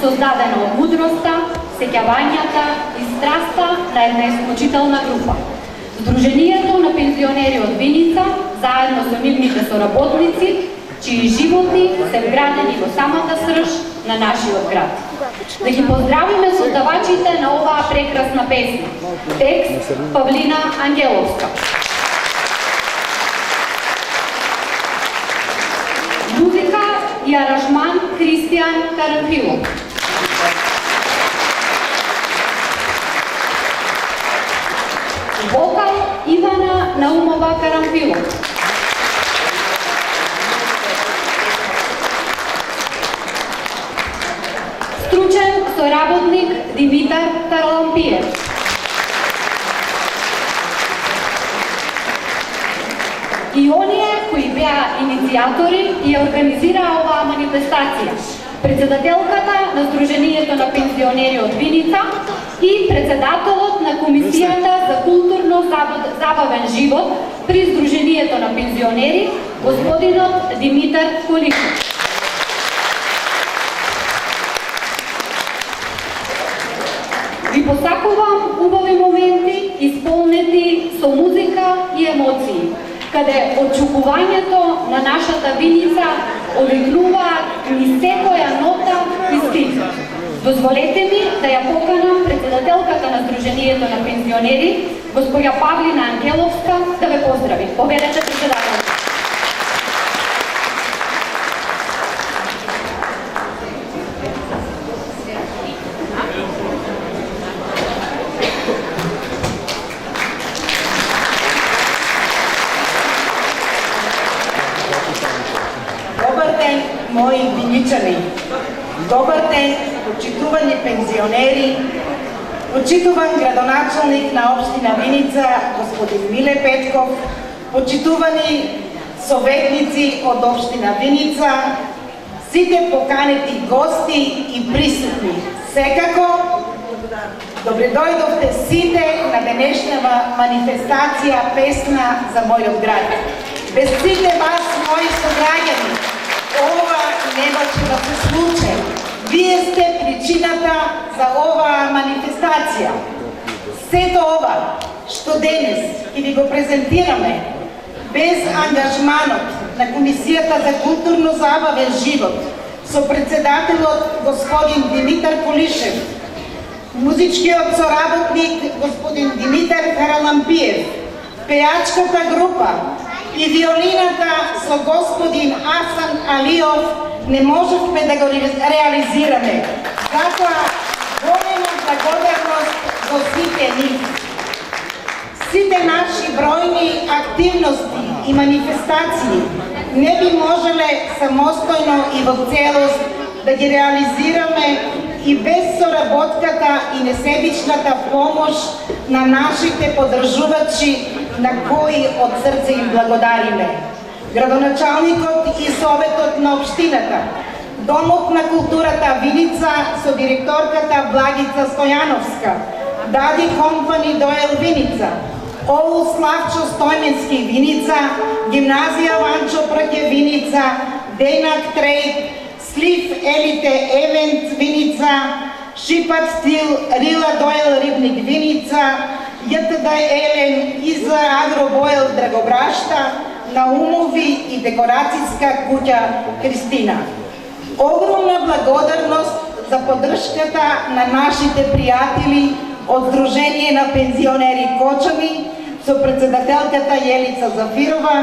создадена од мудроста, сеќавањата и страста на една исклучителна група. Сдруженијето на пензионери од Виница, заедно со нивните соработници, чии животи се вградени во самата срж на нашиот град. Да ги поздравиме создавачите на оваа прекрасна песна. Текст Павлина Ангеловска. Музика и аранжман Кристијан Карамфилов. Вокал Ивана Наумова Карамфилов. соработник Димитар Харалампиев. И оние кои беа иницијатори и организираа оваа манифестација. Председателката на Сдруженијето на пензионери од Виница и председателот на Комисијата за културно забавен живот при Сдруженијето на пензионери, господинот Димитар Коликов. Ви посакувам убави моменти, исполнети со музика и емоции, каде очукувањето на нашата Виница оликнуваат и секоја нота и стих. Дозволете ми да ја поканам председателката на Сдруженијето на пензионери, госпоѓа Павлина Ангеловска, да ве поздрави. Повелете, председател. Мои виничани, добар ден, почитувани пензионери, почитуван градоначалник на општина Виница, господин Миле Петков, почитувани советници од општина Виница, сите поканети гости и присутни. Секако, добре дојдовте сите на денешнава манифестација песна за мојот град. Без сите вас, мои сограѓани, ова немаше да се случи. Вие сте причината за оваа манифестација. Сето ова, што денес ќе ви го презентираме, без ангажманот на Комисијата за културно забавен живот со председателот господин Димитар Колишев, музичкиот соработник господин Димитар Харалампиев, пеачката група и виолината со господин Асан Алиов не можевме да го реализираме. Затоа голема благодарност до сите нив. Сите наши бројни активности и манифестации не би можеле самостојно и во целост да ги реализираме и без соработката и несебичната помош на нашите поддржувачи, на кои од срце им благодариме. Градоначалникот и советот на општината, Домот на културата Виница со директорката Благица Стојановска, Дади Компани Доел Виница, ОУ Славчо Стојменски Виница, Гимназија Ванчо Прке Виница, Денак Трейд, Слив Елите Евент Виница, Шипат Стил Рила Доел Рибник Виница, ЈТД Елен Иза Агробоел Драгобрашта, Наумови и декорацијска куќа Кристина. Огромна благодарност за поддршката на нашите пријатели од Сдружение на пензионери Кочани со председателката Јелица Зафирова,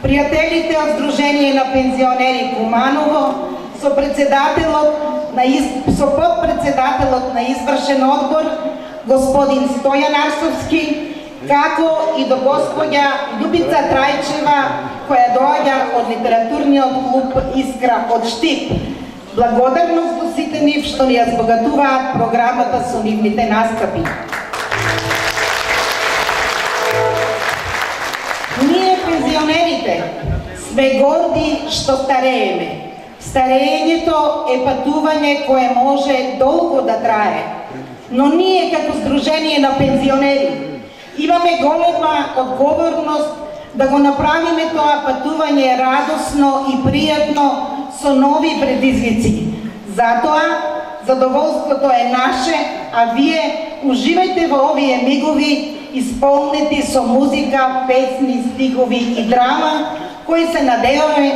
пријателите од Сдружение на пензионери Куманово, со подпредседателот на извршен одбор господин Стојан Арсовски, како и до господја Љубица Трајчева, која доаѓа од литературниот клуб Искра од Штип. Благодарност до сите нив што ни ја збогатуваат програмата со нивните настапи. Ние, пензионерите, сме горди што старееме. Старењето е патување кое може долго да трае. Но ние, како Сдружение на пензионери, имаме голема одговорност да го направиме тоа патување радосно и пријатно со нови предизвици. Затоа, задоволството е наше, а вие уживајте во овие мигови, исполнети со музика, песни, стихови и драма, кои се надеваме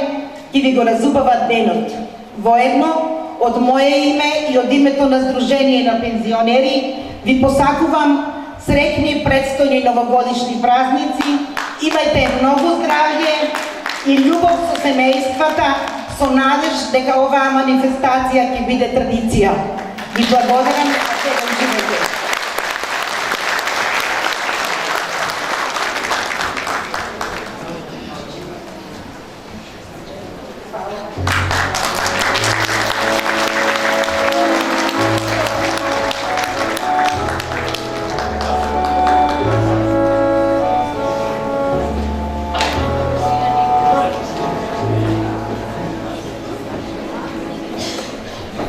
ќе ви го разубават денот. Воедно, од моје име и од името на Сдружение на пензионери, ви посакувам среќни предстојни новогодишни празници, имајте многу здравје и љубов со семејствата, со надеж дека оваа манифестација ќе биде традиција. Ви благодарам, а сега уживајте.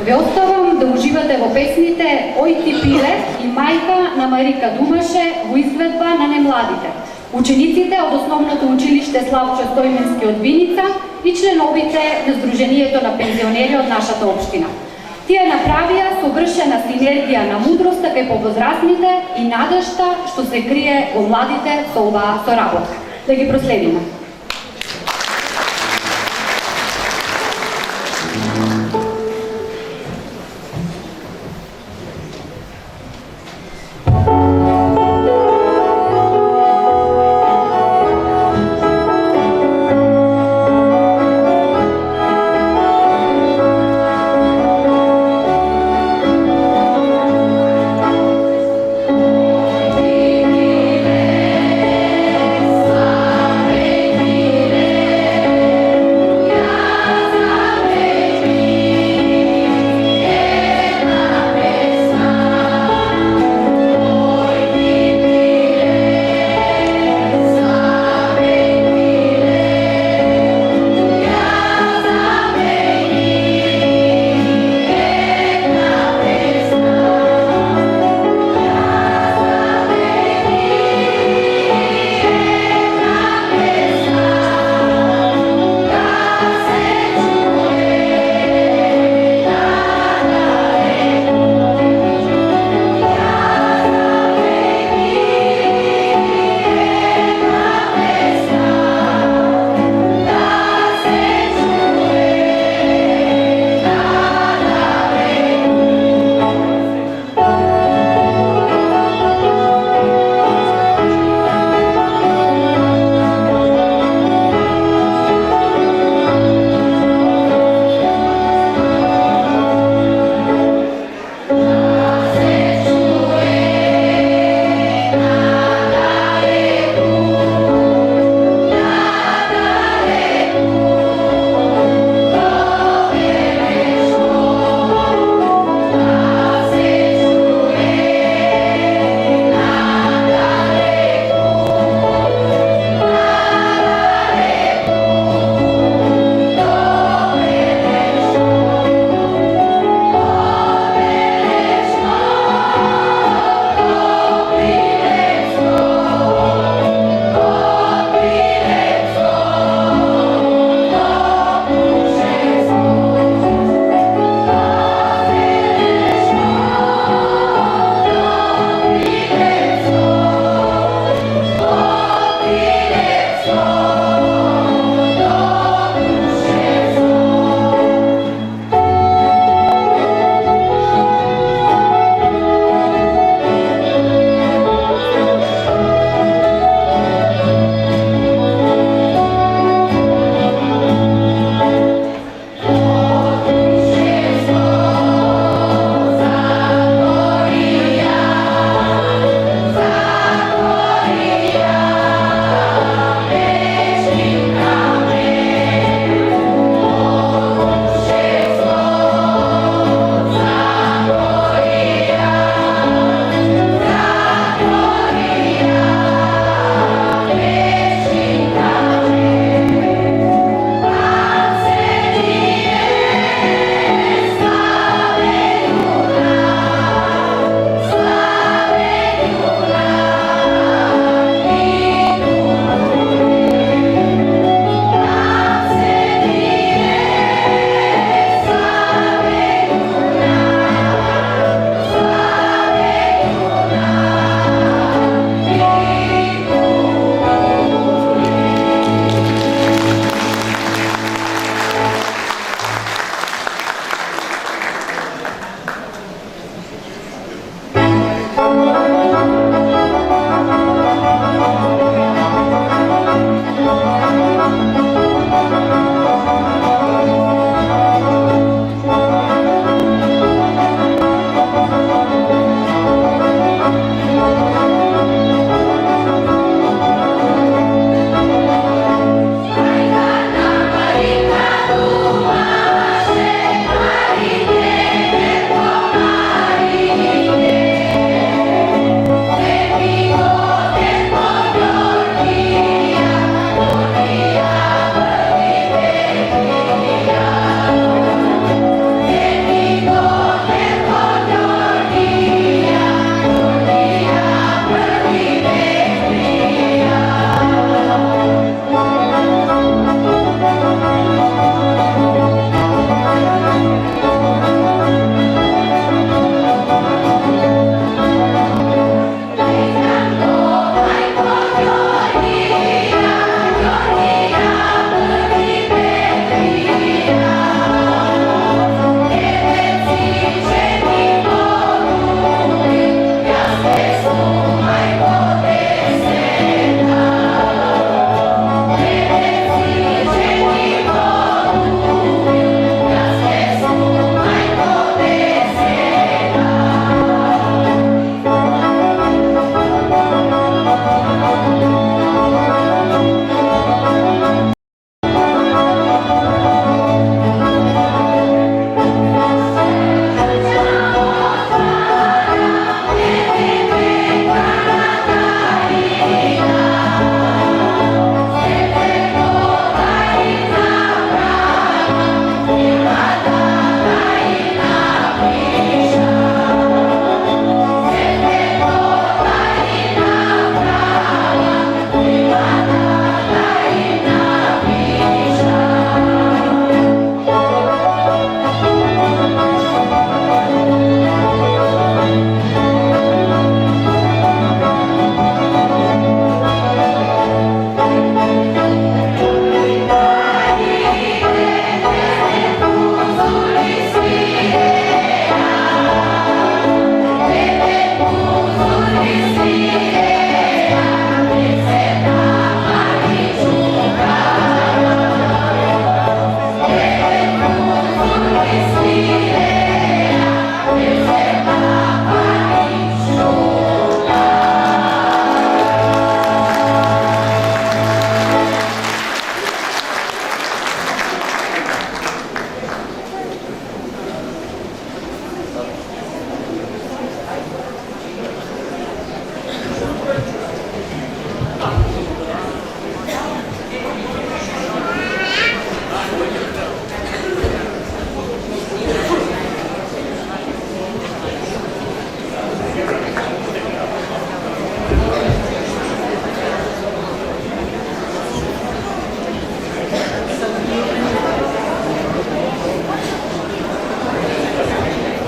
Ве оставам да уживате во песните Ој ти пиле и Мајка на Марика Думаше во изведба на немладите, учениците од Основното училиште Славчо Стојменски од Виница и членовите на Сдруженијето на пензионери од нашата општина. Тие направија совршена синергија на мудроста кај повозрастните и надежта што се крие во младите со оваа соработка. Да ги проследиме. Amen.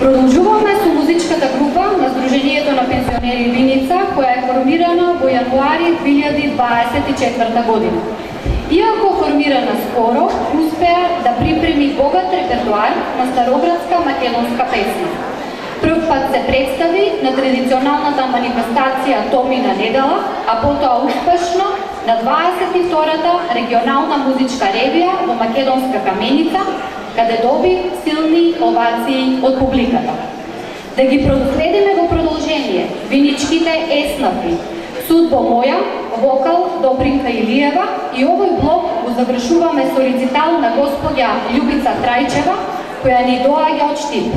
Продолжуваме со музичката група на Сдруженијето на пензионери Виница, која е формирана во јануари 2024 година. Иако формирана скоро, успеа да припреми богат репертуар на староградска македонска песна. Прв пат се представи на традиционалната манифестација Томина недела, а потоа успешно на 22-та регионална музичка ревија во Македонска Каменица, каде доби силни овации од публиката. Да ги проследиме во продолжение виничките еснафи, Судбо моја, вокал Добринка Илиева, и овој блок го завршуваме со рецитал на господја Љубица Трајчева, која ни доаѓа од Штип.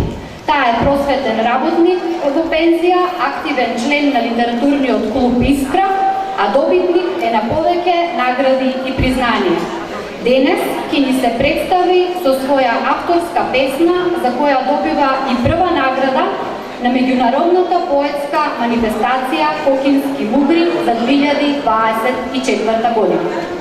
Таа е просветен работник во пензија, активен член на литературниот клуб Искра, а добитник е на повеќе награди и признанија. Денес ќе ни се представи со своја авторска песна, за која добива и прва награда на меѓународната поетска манифестација Кокински мугри за 2024 година.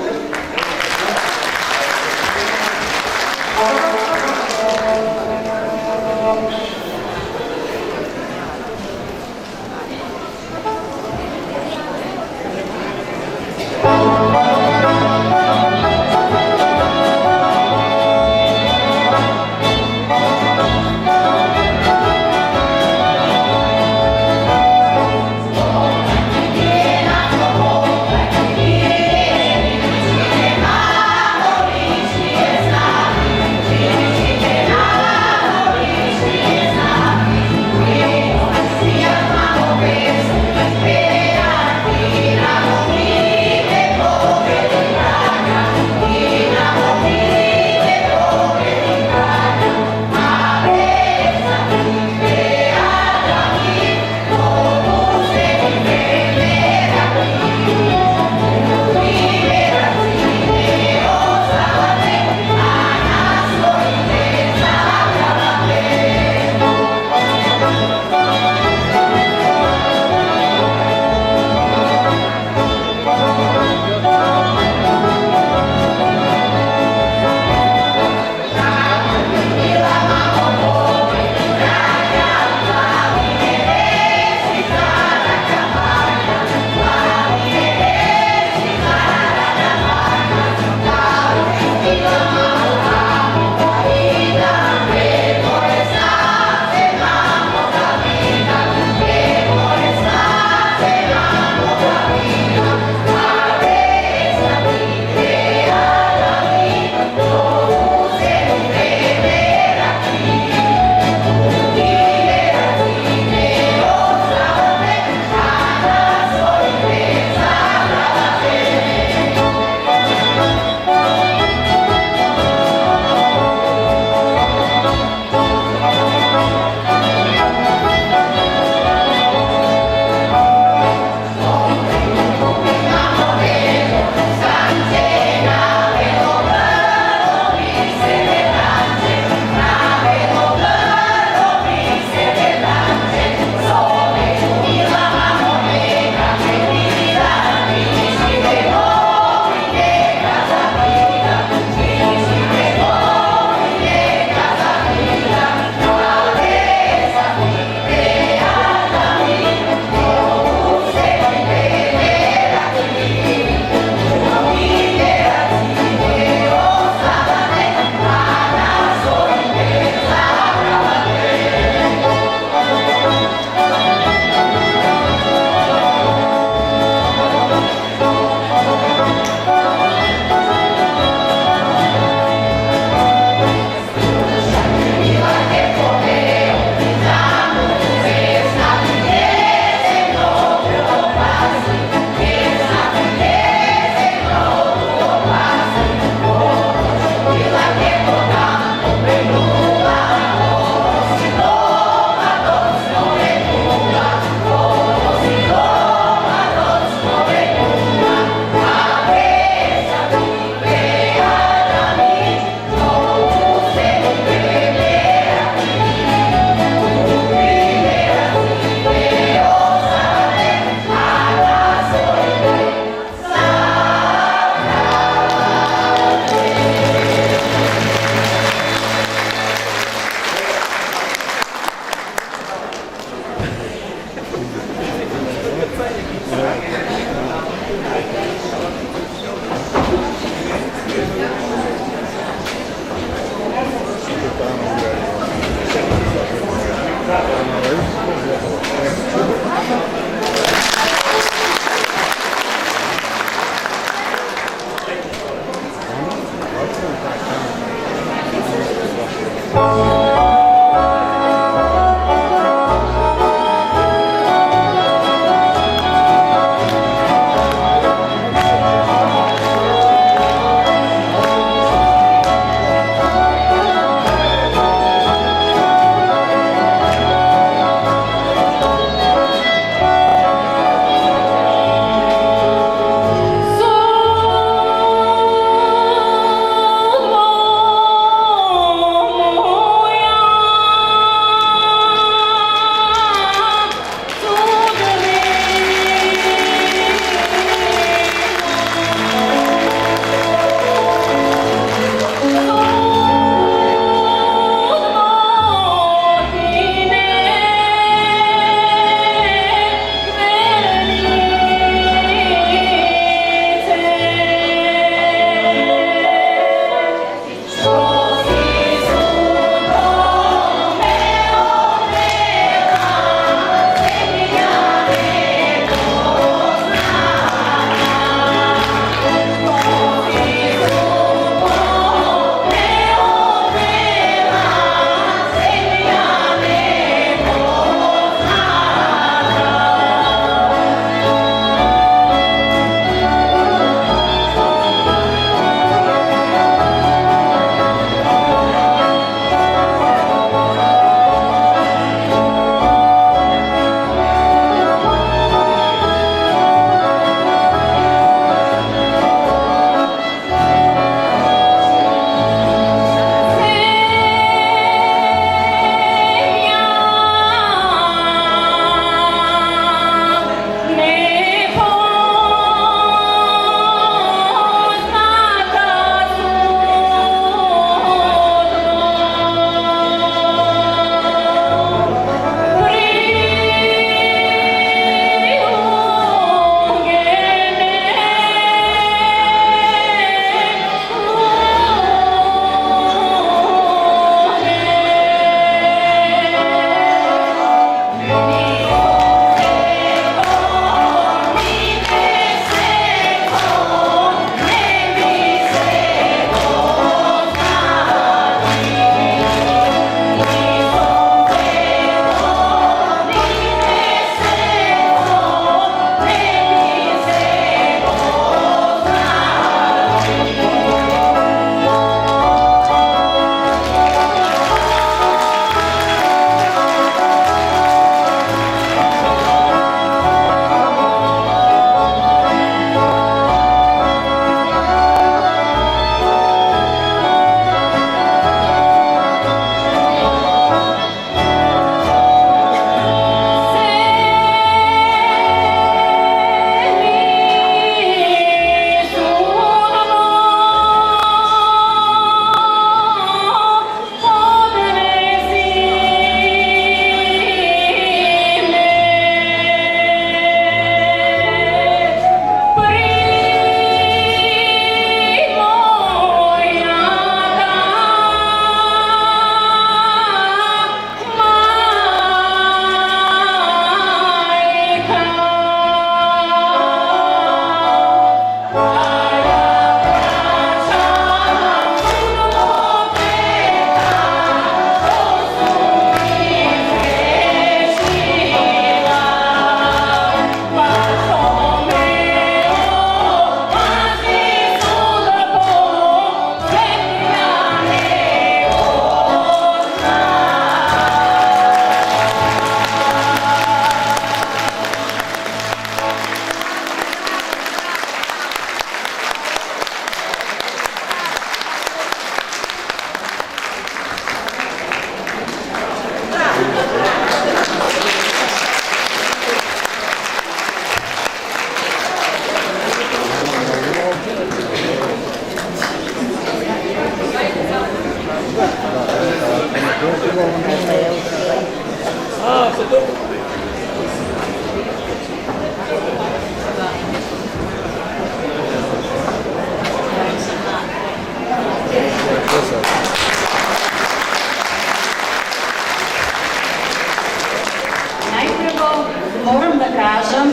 кажам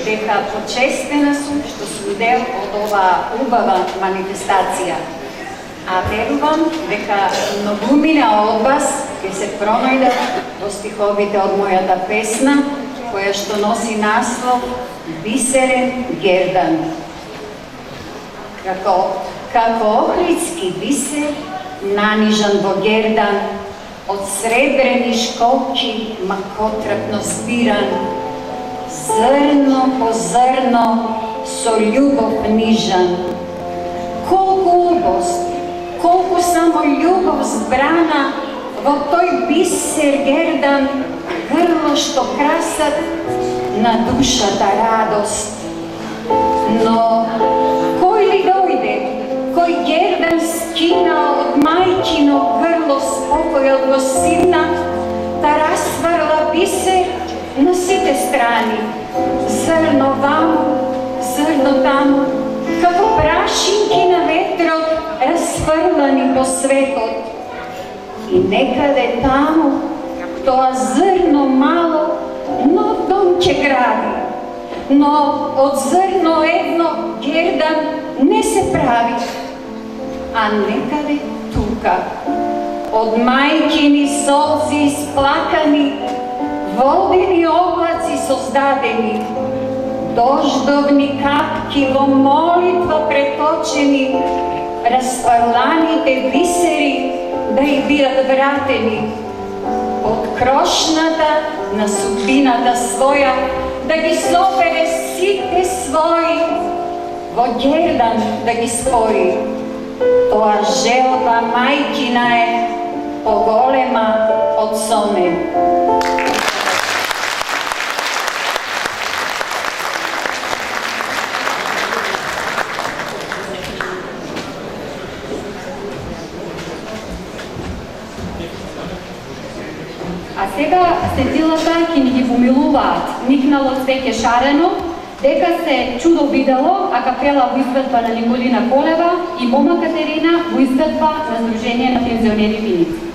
дека почестена сум што сум дел од оваа убава манифестација. А верувам дека многумина од вас ќе се пронајдат во стиховите од мојата песна, која што носи наслов Бисерен Гердан. Како охридски бисер, нанижан во Гердан, од сребрени школки макотрапно збиран, зрно по зрно со љубов нижан. Колку убост, колку само љубов збрана во тој бисер Гердан, грло што красат на душата радост. Но кој ли дојде, кој Гердан скина од мајчино грло спокојот го силна, да расврла бисер на сите страни, зрно ваму, зрно таму, како прашинки на ветрот расфрлани по светот. И некаде таму, тоа зрно мало, нов дом ќе гради, но од зрно едно Гердан не се прави, а некаде тука, од мајкини солзи исплакани, водени облаци создадени, дождовни капки во молитва преточени, расфрланите бисери да и бидат вратени, од крошната на судбината своја, да ги собере сите своји, во Гердан да ги спори. Тоа желба мајкина е поголема од соне. А сега сетилата ќе ни ги помилуваат Никнало цвеќе шарено, дека се чудо видело, акапела во изведба на Николина Колева и Мома Катерина во изведба на Сдружение на пензионери Виница.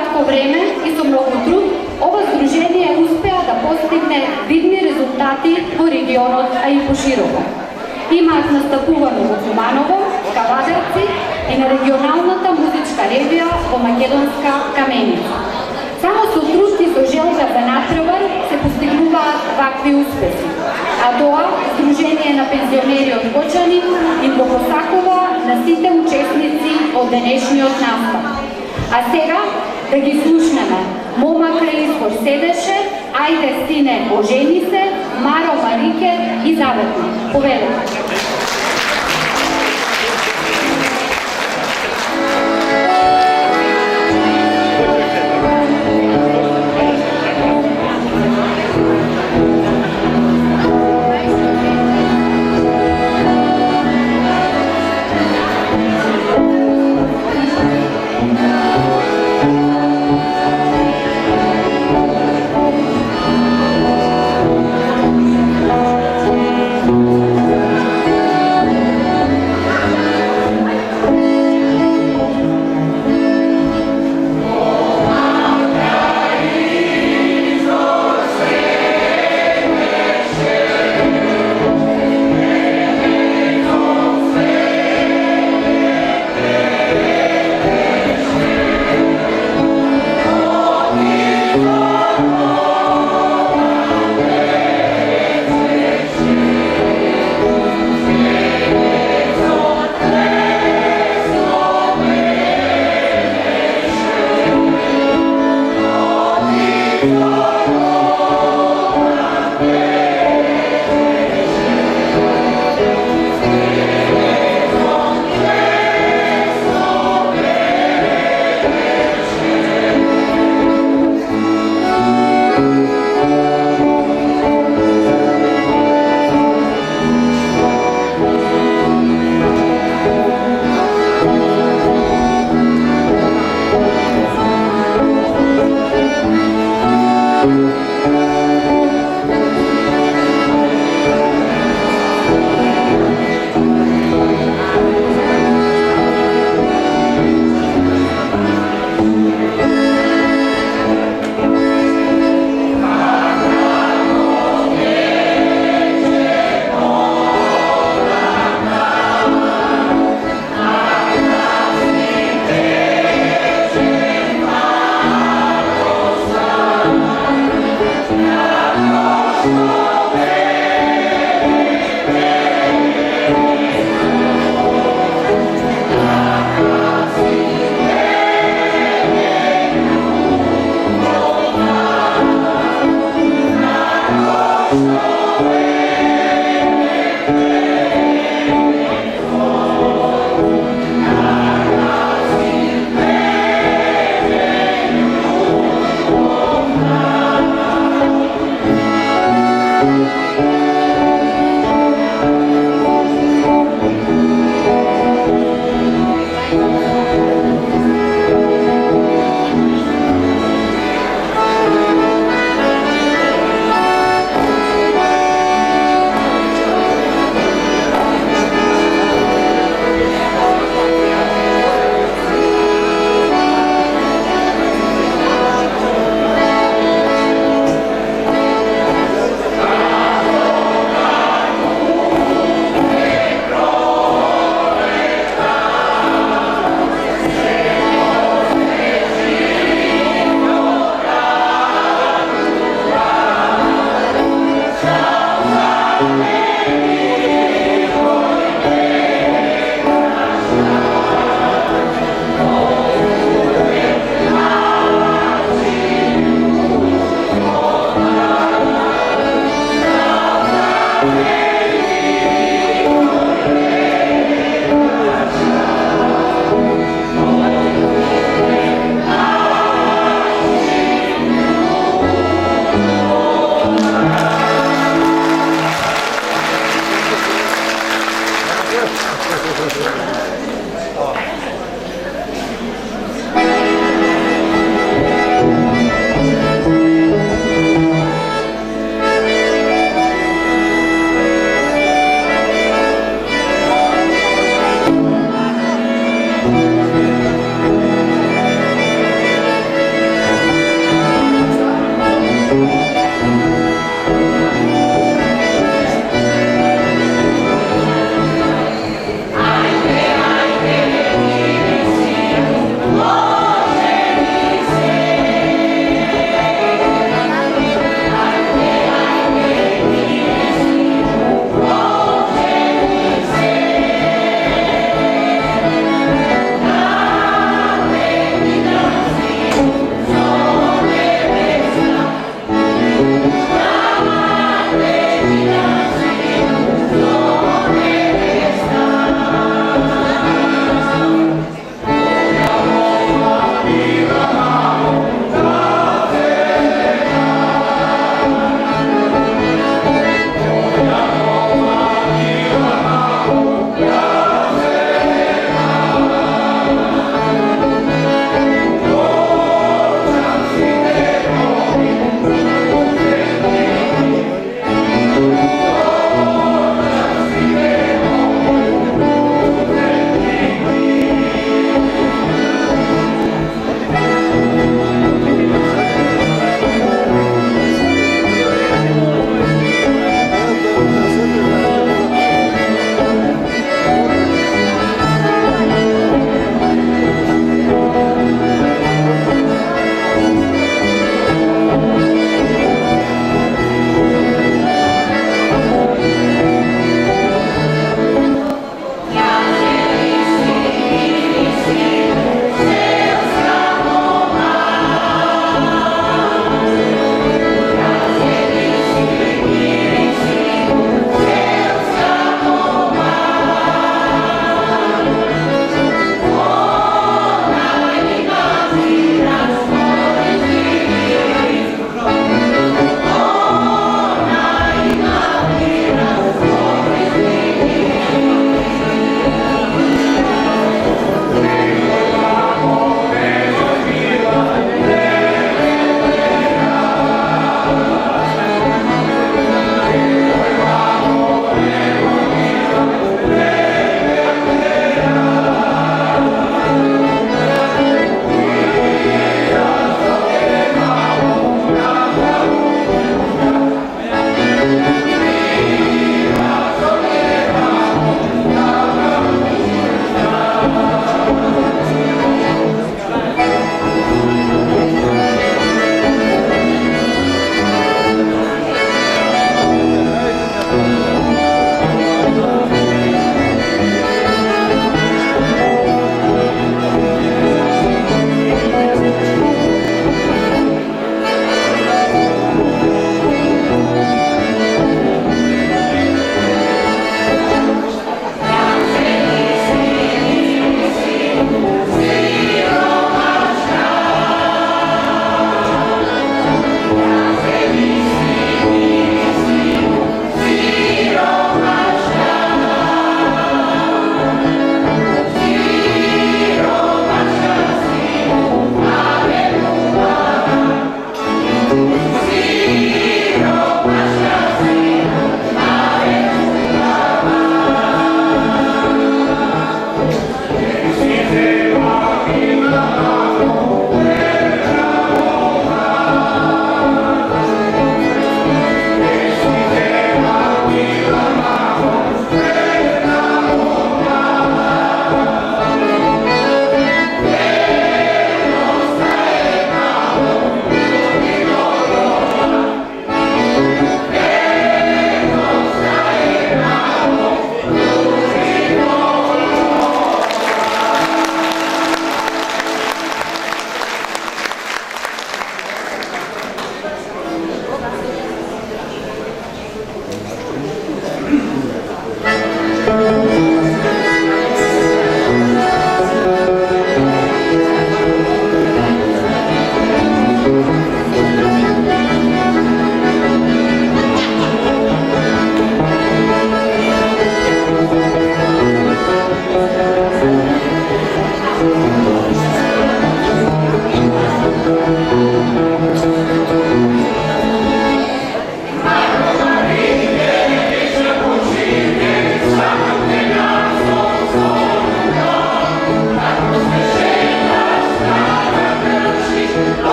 кратко време и со многу труд, ова здружение успеа да постигне видни резултати во регионот, а и пошироко. Имаат настапувано во Куманово, Каладарци и на регионалната музичка ревија во Македонска Каменица. Само со труд и со желба за натпревар се постигнуваат вакви успеси, а тоа Здружение на пензионери од Кочани им го посакува на сите учесници од денешниот настап. А сега да ги слушнеме. Момака избор седеше, ајде сине ожени се, Маро Марике и Заветно. Повелете.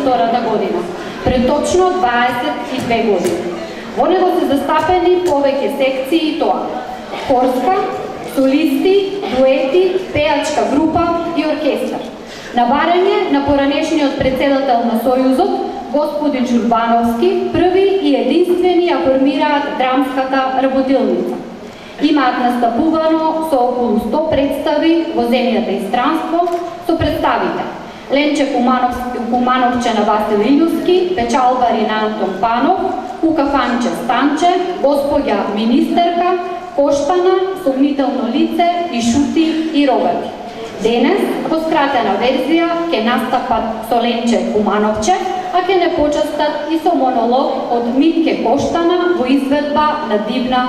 2022 година, пред точно 22 години. Во него се застапени повеќе секции и тоа: хорска, солисти, дуети, пеачка група и оркестар. На барање на поранешниот председател на Сојузот, господин Чурбановски, први и единствени ја формираат драмската работилница. Имаат настапувано со околу 100 представи во земјата и странство со представите Ленче Кумановче на Васил Илјуски, печалбари на Антон Панов, Кукафанче Станче, госпоѓа министерка, Коштана, сомнително лице и Шути и Рогати. Денес, во скратена верзија, ќе настапат со Ленче Кумановче, а ќе не почастат и со монолог од Митке Коштана во изведба на Дивна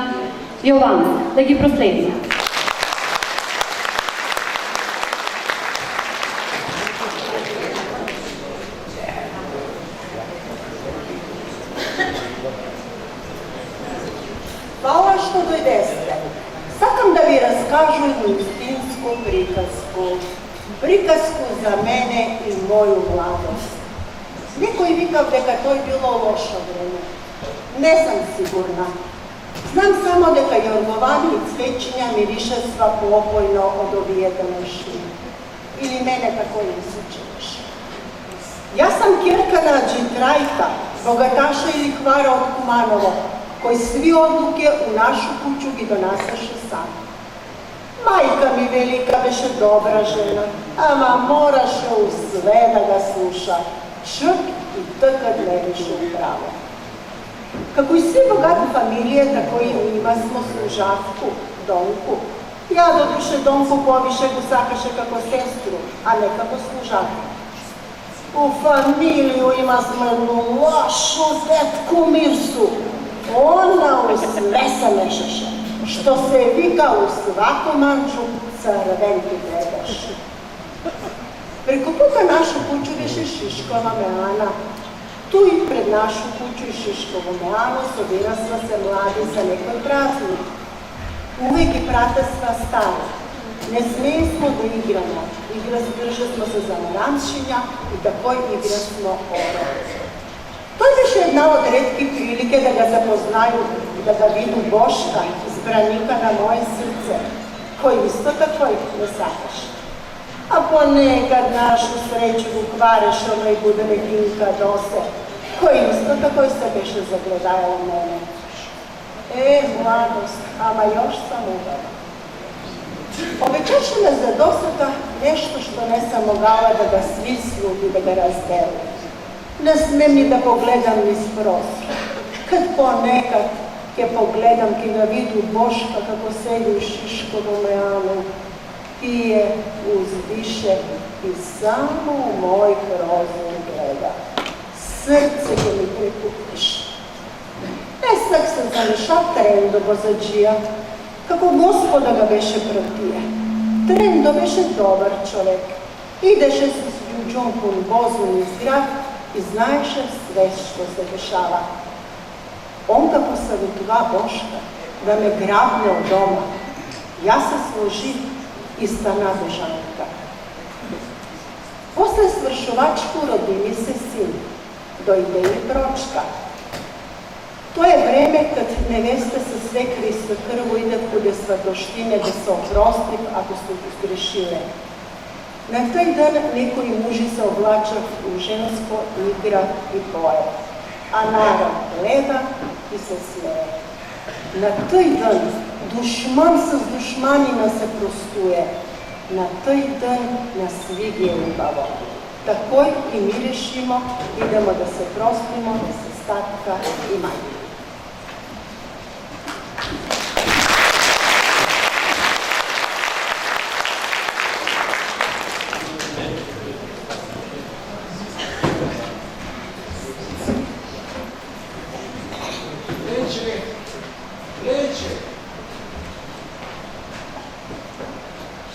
Јованска. Да ги проследиме. Hvala što dojdeste. Sakam da vi raskažu istinsku prikazku. Prikazku za mene i moju mladost. Nekoj vikav deka to je bilo lošo vreme. Ne sam sigurna. Znam samo deka jorgovani i cvećinja miriše sva pokojno od ovije današnje. Ili mene tako misličeš. Ja sam kjerka Nađi Trajka, bogataša ili kvara od Kumanovo, koji svi odluke u našu kuću gi donasaše sam. Majka mi velika beše dobra žena, ama moraše u sve da ga sluša. Čak i takad ne biše upravo. Kako i svi bogati familije, tako i ima smo služavku, Donku. Ja doduše Donku poviše gusakaše kako sestru, a ne kako služavku. U familiju ima smo jednu lošu tetku Mirsu. Ona u sve se mešaše, što se vika u svakom manču crvenki gledaš. Preko puta našu kuću više Šiškova meana. Tu i pred našu kuću i Šiškovu meanu sobirasva se mladi za nekoj praznik. Uvijek i prate sva stara. Ne smijemo da igramo. Drže smo se za narančinja i takoj igra smo oro. To je još jedna od retkih prilike da ga zapoznaju, da ga vidu Boška, zbranika na moje srce, koji isto tako ne sakaše. A ponekad našu sreću ukvareš ono i bude nekinka dose, koji isto tako se beše zagledaja u mene. Mladost, ama još sam uvela. Obećaše me za dosada nešto što ne sam mogala da ga svislu i da ga razdelu. Ne smem ni da pogledam ni skroz. Kad ponekad ke pogledam, ki ga vidu Boška kako sedi u Šiškovom meanu, pije, uzdiše i samo u moj prozor gleda. Srce ke mi prikupiš. Nesak se zamiša Trendo Bozađija, kako Gospoda ga beše protije. Trendo beše dobar čovek. Ideše se s Đunkom Bozom iz grad i znaješe sve što se dešava. On ga posavjetova Boška da me grabne od doma. Ja se složim i stana bežanka. Posle svršovačku rodi mi se sin, dojde i pročka. To je vreme kad nevesta sa svekri i krvu ide kude svatoštine da se oprosti ako su zgrešile. Na taj dan neko i muži se oblača u žensko, igra i poje, a narod gleda i se smeje. Na taj dan dušman sa dušmanima se prostuje, na taj dan nas vidi je ljubavo. Takoj i mi rešimo, idemo da se prostimo, da se statka i manje.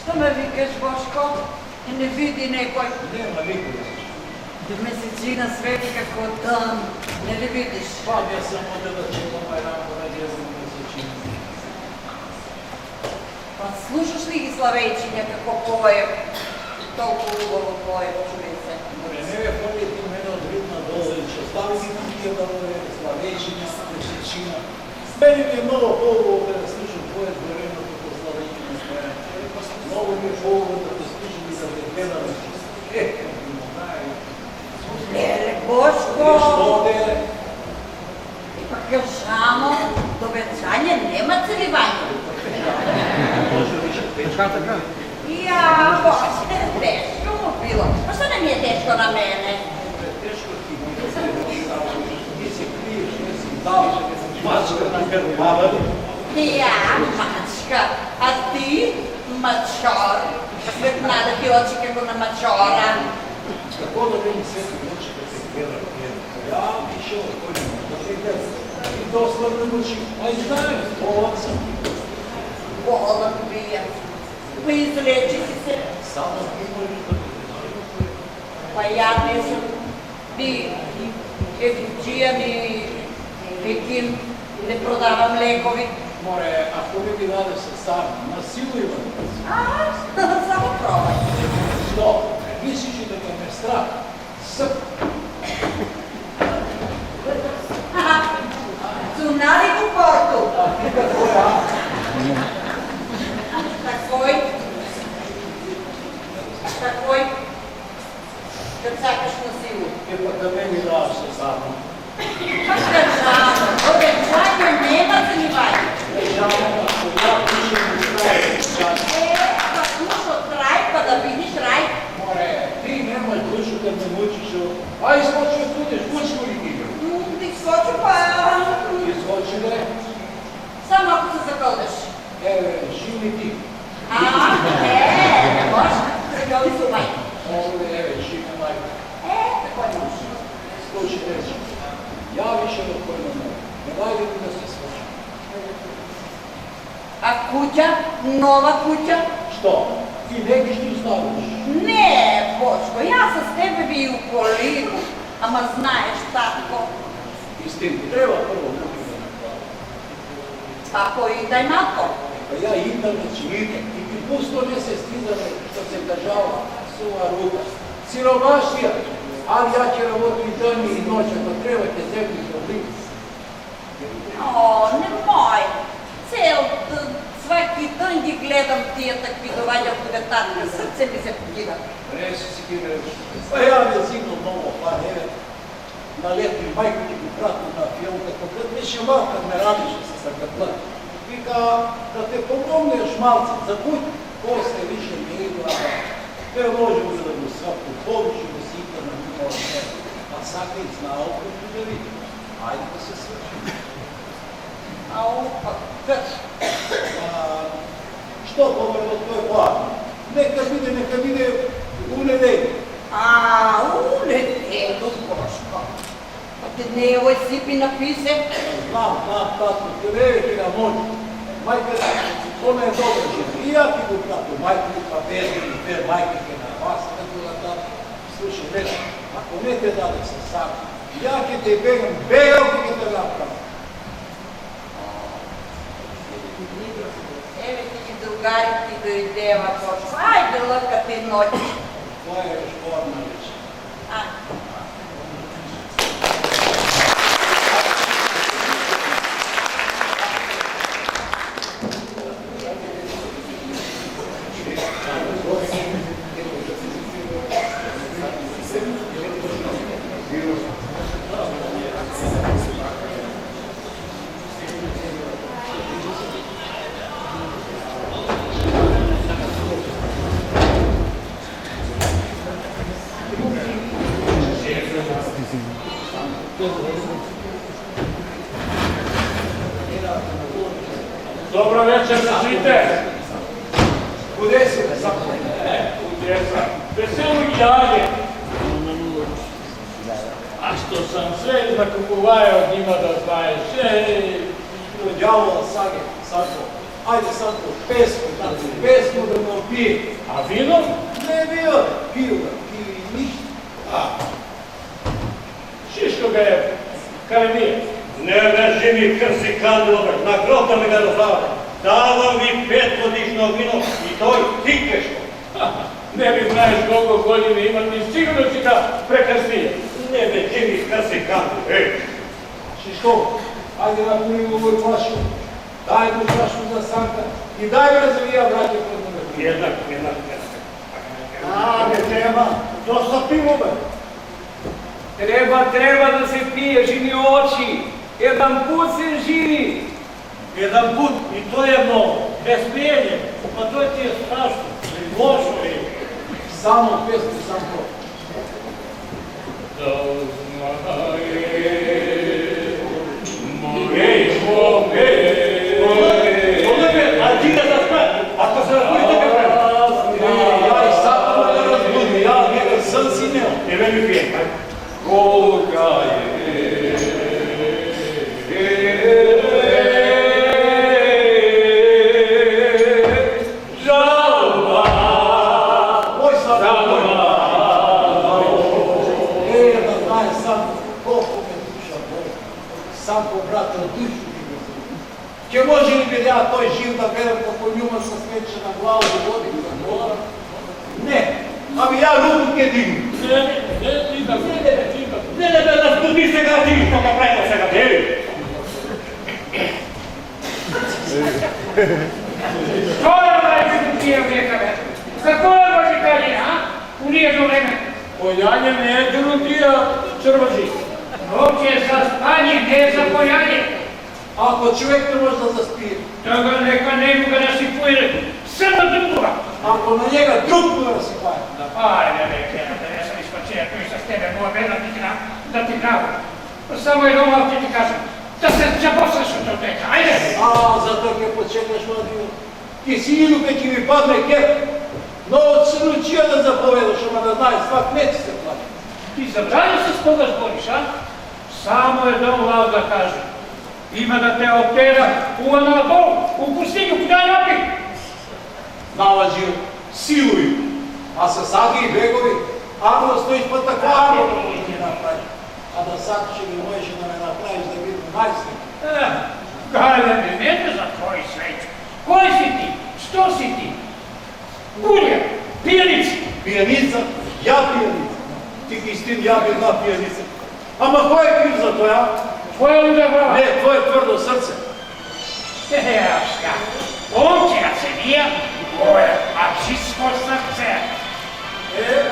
Što me vikeš, Boško? Ne vidi nekoj... Nema nikog. Mesečina sveti kako dan. Ne li vidiš? Pa ja sam onda da ću ovaj rako radi jezno mesečina. Pa slušaš li ih Slavejčinja kako poje? Toliko ugovo poje, čuje se. Ne je pojeti mene od остави ги тия дълове, славечи, месечина. Мене ми е много хубаво да слушам твое говорено като славечи на своя. Много ми е хубаво да те слушам и да те гледам. Леле, Бошко! Що де? Пак само, до вечање нема целивање. Ja, Бошко, тешко му било. А што не ми е тешко на мене? Тешко ти го ти се криеш, не си дал, мачка на гърбава ли? Ja, мачка. А ти, мачор. Светнада ти очи како на мачора. Какво да ми се случи да се гледа? Я вишъл, кой да се гледа. И доста да мъчи. Ай, знаем, болен съм. Болен бия. Излечи си се. Само ти можеш да Па ја не съм ни ефиджия, ни екин, не продавам лекови. Море, ако не ви даде се сам, насилуй ме. Само пробай. Що? Мислиш ли да ме страх? Съп. Цунали го порто. А ти какво е, а? Такой. Такой. Kad sakaš na silu. Е, пък да ме ми даваш се сам. Kažamo, obećanje nema zanimanja. Ако я пишем и страх, Pa slušao traj, pa da vidiš raj. море, ти нямаш душу да ме мъчиш. Ай, скочи да будеш, мъчко ли ти? Ти скочи па... Изкочи да е. Само ако се закълдаш. Живи ти. Не може. Сега ли се обай? Живи майка. Такой не може. Слушай, речи. Я више да кой на мен. Не дай ли да се свърши? А кутя? Нова кутя? Що? Ти не ги ще оставиш. Не, Бочко, аз с тебе би уколил. Ама знаеш, татко, Истинки. Трябва първо да ги да направя. ако и дай малко. А я идам на чините и ти пусто не се стидаме, що се държава сума рука. Сиромашия, ali ja će работи и дни и ночи, ако трябва те земли проблеми. О, немой. Цел сваки ден ги гледам тия такви довадя по детатка. Сърце ми се покида. Речи си ги речи. Па я не сигнал много фанера. На летни майка ти го пратил на филм, като като беше малка, ме радише с съкътла. Вика, да те помогнеш малце, забудь, после више не е това. Той може да го свапи, повече да си иска на това. А сака и знал, като да види. Айде да се свърши. Ау, пък кът. Що говори от той план? Нека биде унедей. Улетето, Бошко. Ти не е ой сипи написе. Знам, татко, те верите на моли. Майка, то не е добра жена. И я ти го пратил, майка ми па верни, две майка ке на вас, като да дадам. Слушай, вече, ако не те даде със сам, я ке те бегам, бегал ке те направя. Еве ти ги другари ти дойдева, Бошко. Айде лъкате ночи. Това е реформа вече. Dobro večer na svite. Kude si me samo? Gdje sam? Veselo jage. A što sam sve nakupovao od njima da znaješ. Od djavola sage, Sanko. Ajde Sanko, pesmu da me opije. A vino? Ne bio, piju i ništa. Šiško ga je karenije. Ne veži mi krsi kandilobek, na grota mi ga razdavate. Davam mi 5-godišnjo vino i to je tikeško. Ne bi znaš koliko godine imam, ni sigurno si ga prekrstio. Тебе, Джими, скъси канто, Și što? Ajde napunimo ovoj flašu, daj mu flašu za Sanka i daj me za vija braće kod mene. Jednak. Ne treba, dosta pivo me. Treba da se pije, živi oči. Jedan put se živi. Jedan put, i to je mnogo. Bez pijenja, pa to ti je strašno. Lošo je. Samo pesmu, sam to. A ti da zaspaj, ako se razbudite kako je. Ja i sad to ne razbudim, ja njega sam si neo. Ne veli pijem, ajde. Kolika je žalba. Moj sad moj. Da znaje sam koliko me duša boli. Sam ko brate od dušu mi ga zove. Če može li bi ja toj živ da gledam kako njuma sa smeće na glavu vodi? Ne, a bi ja ruku ke dignu. Ne, razbudi se ga, ti što ga pravimo se ga, ne. Koja je vjekave? Za koja Boži kalje, a? U nijedno vreme. Pojanje ne drutija črvoži. Noć je za spanje, ne za pojanje. Ako čovjek ne može da zaspije, Da ga neka nemu ga nasipuje srna drugova. ako na njega drug ne rasipaje, Ajde, rekljena, da ja sam ispačija tu i sa tebe moj vedla da ti pravu. Samo jednom ovdje ti kažem, da se zaposlaš od tog deka, ajde! a zato ke počekaš mladinu, ti si ilu ki mi padne kep, no od srnućija da zapovedaš, ama da znaj, svak neće se plaći. Ti zabranio se s koga zboriš, a? Samo jednom ovdje kažem, ima da te opera u Anadolu, u pustinju, kuda je napih? Nalađi siluju, a sa sagi i begovi, ako stojiš pa takvaro da ti napraviš. A da sad će mi možeš da me napraviš da vidim majstor. Gale me mene za tvoj svet. Koji si ti? Što si ti? Bulja, pijanica. Pijanica, ja pijanica. Ti istin, ja bi bila pijanica. Ama ko je kriv za to, ja? Tvoja luda glava. Ne, tvoje tvrdo srce. Evo šta, omčina se nije, ovo je mačisko srce.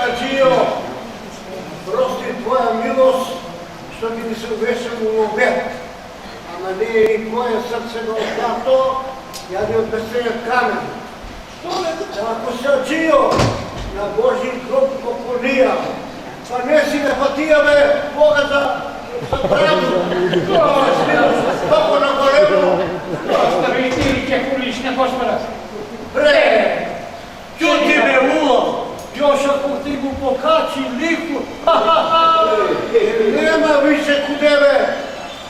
Ađijo, prosti tvoja milost, što bi mi se uvešao u obet. A na nije i tvoje srce da osna to, ja bi od veselja kamen. Što me? Ako se ađijo na Božji grob poklonija, pa nesi me patijave Boga za pravdu. Kako na golemu? Ostavi ti li će kulišne gospoda. Bre, čuti me ulaz, još ako ti mu pokači liku, nema više kudeve,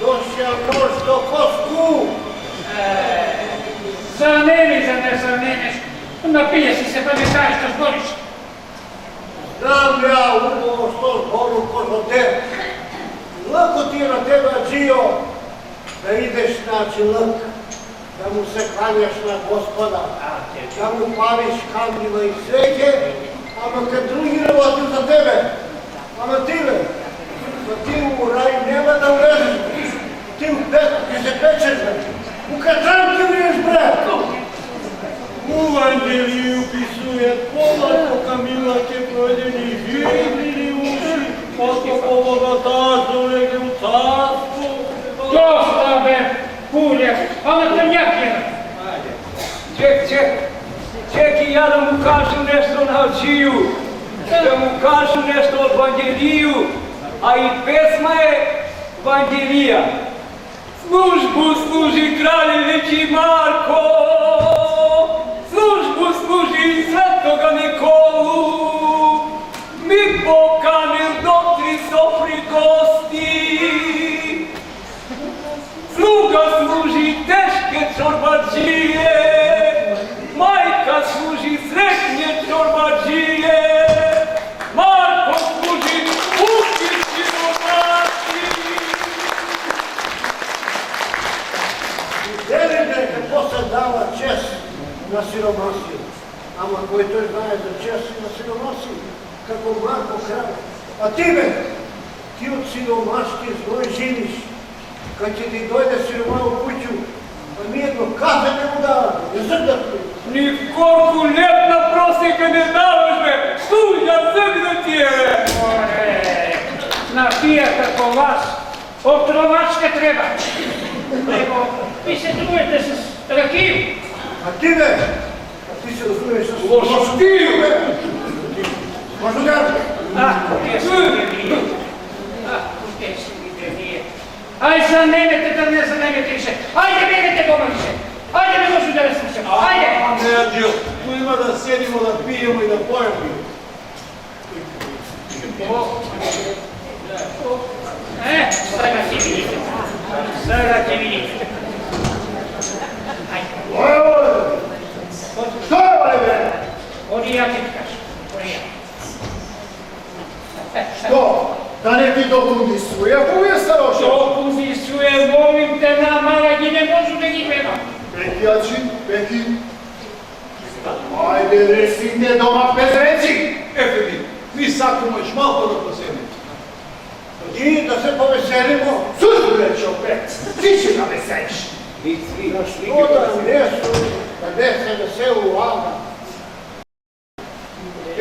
došća nož do kosku. Zanemi za ne zanemiš, napije si se pa ne daj što zboriš. Znam ja upravo što zboru kožote. Lako ti je na tebe, Ađijo, da ideš naći lak, da mu se klanjaš na gospoda, da mu pališ kandila i sveće, ama kad drugi ne vati za tebe, ama time, da ti u raj nema da uleziš, ti u peku ti se pečeš, u katran ti uliješ bre. U Evangeliju pisuje polako Kamila će provedeni živili uši, kako ovoga daždu negdje u carstvu. Dosta be, kulje, ali trnjak jedan. Ček i ja da mu kažem nešto na Ađiju, da mu kažem nešto o Evangeliju, a i pesma je Evangelija. Službu služi kraljevići Marko, službu služi svetoga Nikolu, mi pokanem doktri sofri gosti. Sluga služi teške čorbađije, majka služi sretnje čorbađije, Marko služi ukići romati. Delite kad posle dala čest na siromasiju, ama koji to znaje za čest na siromasiju, kako Marko kraj. A time, ti od siromaške zloj živiš. Kad će ti dojde siroma u kuću, pa nijedno kafe ne mu da, ne zrdati. Ni koliko ljetna prosjeka ne davaš me, stuđa zrda tijeve. Napijate po vas, otrovačka treba. Nego, vi se trujete sa rakiju. A ti ne? A ti se razumiješ sa Lošostiju! Možda gledati? Gdje su gdje nije. Aj sad nemete da ne zanemete više. Ajde, nemete doma više. Ajde, ne možu da ne slušam. Ajde! Neđo, tu ima da sjedimo, da pijemo i da pojemo. Sada ti vidite. Sada ti vidite. Ajde. Što je ovaj bre? Odi ja ti kažem. Odi ja. Što? Da ne ti dobudisuje, ako uvijek starošao? To uzisuje, molim te na malagi, ne možu da ih gleda. Pekijači, Peki. Ajde, resi ne doma bez reci. Efendi, mi sakamo još malo da poselimo. I da se poveselimo. Suzu reći opet, ti će da veseliš. Što da mjestu, da dese veselu vlada.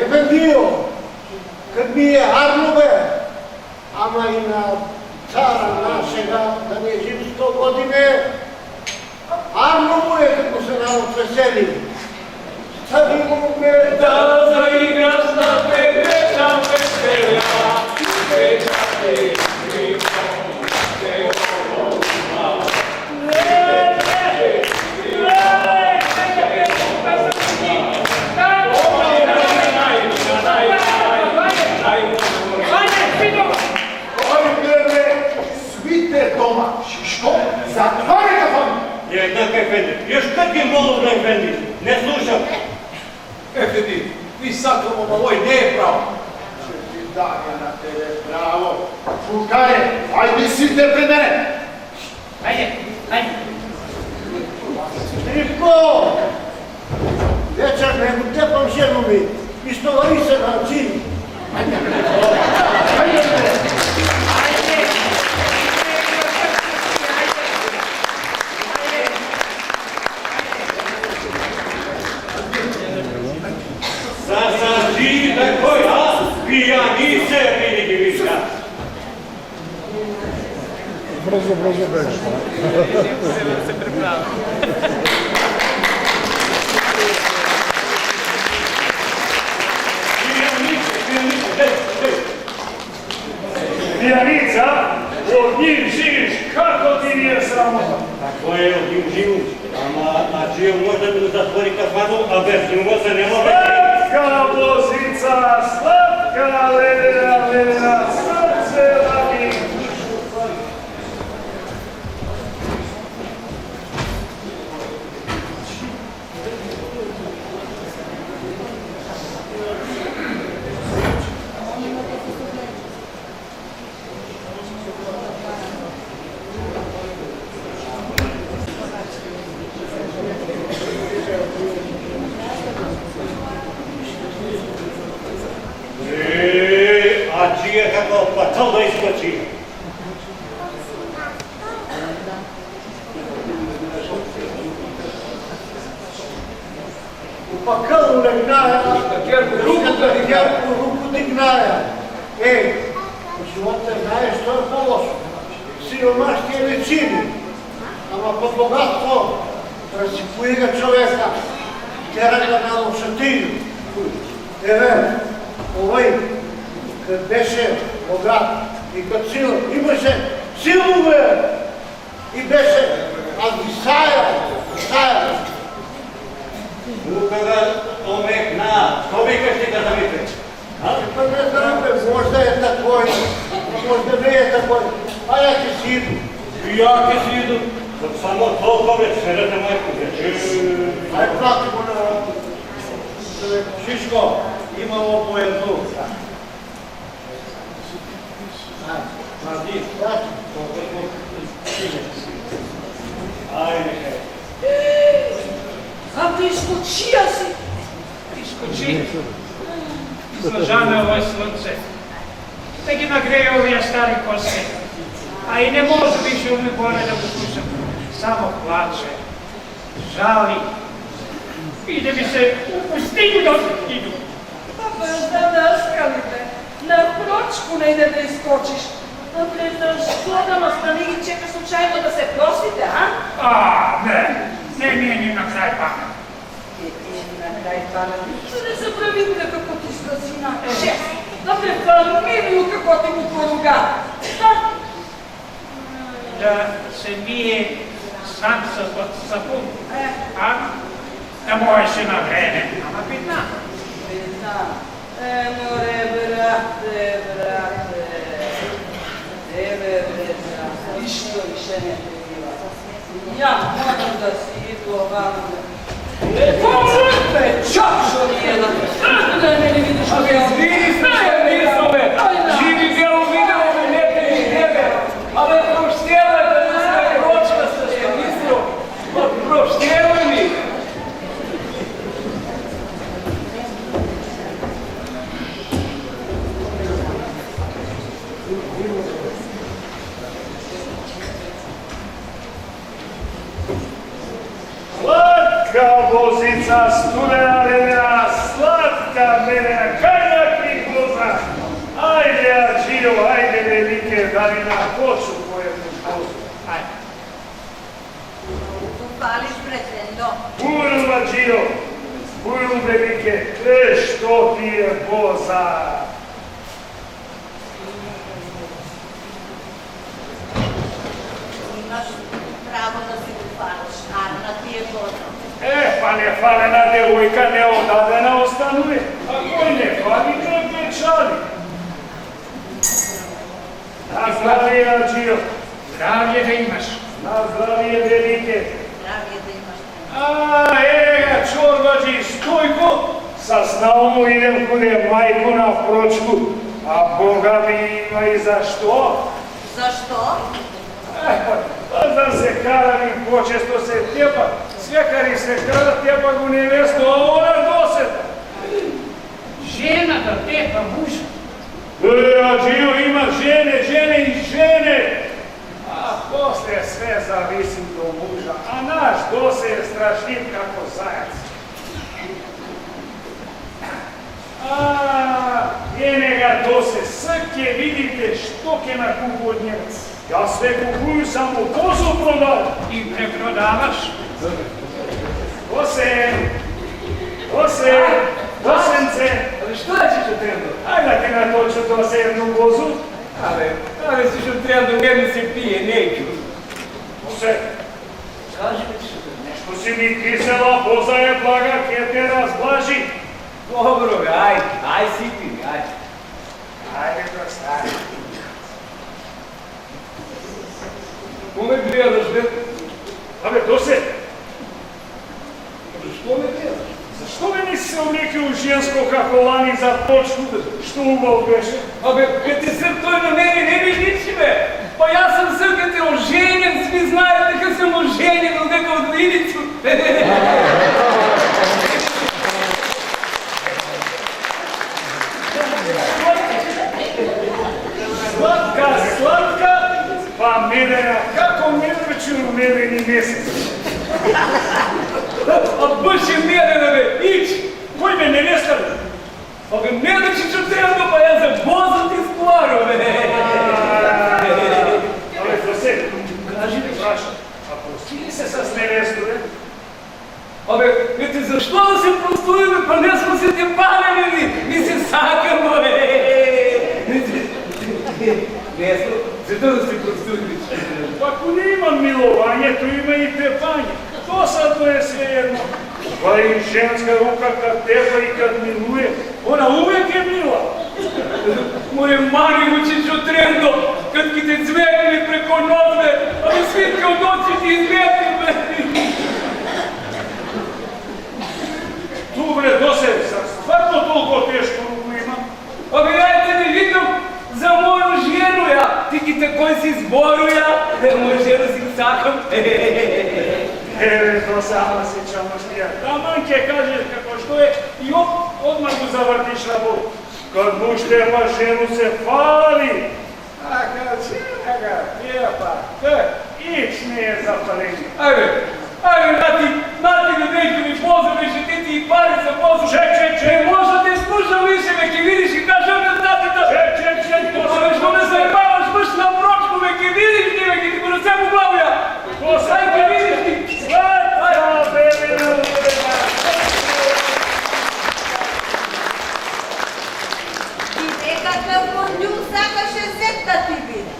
Efendio, kad mi je Arnube, ama i na cara našega, da nije živ 100 godine, Arnubu je kako se narod veseli. Stavimo me Da zaigraš na tebe nam veselja, neka te prikom te ovoga. Svite doma, Šiško, zatvore kafanu! Jednak efendi, još kad je molov da efendi, ne slušam. Efendi, mi sakramo na ovoj ne je pravo. Će ti daje na tebe pravo. Čukare, ajde site pred mene! Ajde, ajde. Tripko! Večer nego tepam ženu mi, istovari se na čini. Ajde! Sasa živi tako ja, pijanice vidi diviša. Brzo beži. Pijanica, od njih živiš, kako ti nije sramota? Tako je, od njih živu. A čiju možda mi zatvori kafanu, a bez njugo se ne može... Slatka bozica, slatka ledena, srce lani. A čije kako pacal da iskoči. Pa krvu legnaja, ruku dignaja. Ej, u živote znaš što je položno. Siromaški je većini, ama pod bogatstvo rasipuje ga čovjeka, tjera ga na lošatinu. Evo, ovaj, kad beše bogat i kad imаше силу бе и беше Сая. Лукага омекна, що викаш ти да замите? Па не знам бе, možda je такой, možda не е такой, а я ќе си иду. И я ќе си иду. Само толкова бе, седете майко, Ај плати го на Шишко, имало по едно. Мади, плати. Ajde. A ti skočija si? Ti skoči. Izlažane ovo je slunce. да ги нагрея овие стари косе. А и не може više у Боре да го слушам. Само плаче, жали и да ми се устигу до иду. Папа, задаскалите. На прочку не иде да изкочиш. Добре, защо да настани ги чека случайно да се просите, а? Не ми е ни на край памет. На край памет. Не забравите како ти стасина. Шест. Добре, фамилию како ти му поруга. Да се мие сам с сапун. Да можеше на време, ама питна. Море, брате. Тебе, нищо više ne treba. Ja moram da si idu ovamo. Čačo nijedan. Da me ne vidiš Ali izvini se što nisam me. Živi bjelo video me ne teži tebe. Ali proštjelaj da mi sve ročka sa što mislio. Proštjelaj mi. Slatka vozica, studena remena, slatka melena, kajnaki voza. Ajde, Ađio, ajde, velike, da li na koču pojednu vozu. Ajde. Tu pališ pretendo. Bujru, Ađio, bujru, velike, što ti je voza. Imaš pravo da si tu pališ. Arna ti je voza. Pa ne fale na devojka, ne odadena ostanuje. A koji ne fali, ne pečali. Na zdravije, Ađio. Zdravlje da imaš. Na zdravije, velike. Zdravije da imaš. Ga, čorbađi, stojko. Sa snaomu idem kude majku na pročku. A Boga mi ima i za što? Zašto? Pa da se karavim počesto se tjepa. Svekari se kada tjepa u nevestu, a ona doseta. Žena da tepa muža. Ađio ima žene i žene. A posle sve zavisi do muža. A naš dose je strašniv kako zajac. Njenega dose, srke vidite štoke na kupu od njemac. Ja sve kupuju, samo kozu prodaju. I preprodavaš. Dosence. Ali što ćeš u trendu? Ajde da ti natoču dose jednu vozu. Ali ćeš u trendu, meni se pije, neću. Dose, Kaži mi ćeš u trendu. nešto si mi kisela, voza je blaga, kje te razblaži. Dobro, aj sipi mi, aj. Ajde da stari. Kome gledaš, be? Dose, Što me gledaš? zašto me nisi se uvlijekio u žensko kako lani za točku, što ubav beše? Kad ti srp toj na meni, ne bi niči me. Pa ja sam srp kad te oženjen, svi znaju kad sam oženjen od neka od Linicu. Slatka, pa Medena, kako Medveću u Medeni mjesec? A baš je Medena be, ić! Koji me ne nestali? Pa ga Medečić u trendu, pa ja za vozu ti skvaru, Ale Dose, kaži mi prašam, a prostili se sa s nevestu, Vete, zašto da se prostujeme, pa ne smo se te palili, mi se sakamo, Ne smo, zato da se prostujeme. Pa ako nema milovanje, to ima i tepanje. To sad to je sve jedno. Pa i ženska ruka kad tepa i kad miluje, ona uvijek je mila. Moje mani učić u trendu, kad ki te cvekli preko noze, ali svitke od noći ti izvjetli. Tu bre, Dose, stvarno toliko tešku ruku ima? Ja te ne vidim za moju ženu, ti ki takoj si zboru, moju ženu si sakam. To sama sećamo štija. Tamanke kaže kako što je i odmah mu zavrtiš na vodu. Kad bušte pa ženu se fali, A kad cijela ga lijepa, ić nije zapalenje. Ajde, nati mi neću mi pozoriš i ti ti pare za pozor. Če, Možda te slušam više, veki vidiš i kažem da znati da... to Ali što me zajebavaš baš na pročku, veki vidiš ti, veki ti budu sve u glavu ja. Ajde, vidiš ti. Slatka, belina, ulema. Ti nekakav konju sakaše zeta ti bide.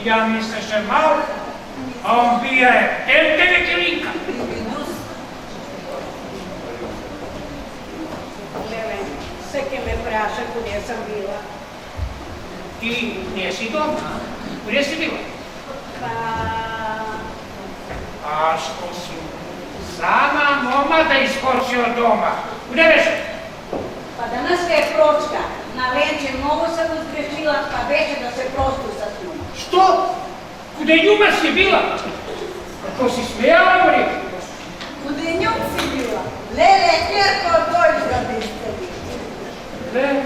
ja mislim že mal, a on bija je entele kelinka. Lele, seke me praša gdje sam bila. Ti nisi doma, gdje si bila? Pa... A što si sama momada iskočio od doma? Gdje veš? Pa danas je pročka, na venče mnogo sam uzgrešila, pa veće da se prostu sa njom. Što? Gdje njuma si bila? Kako si smijala, Marija? Kude njom si bila? Lele, kjerko dođi da biste vi. Ne.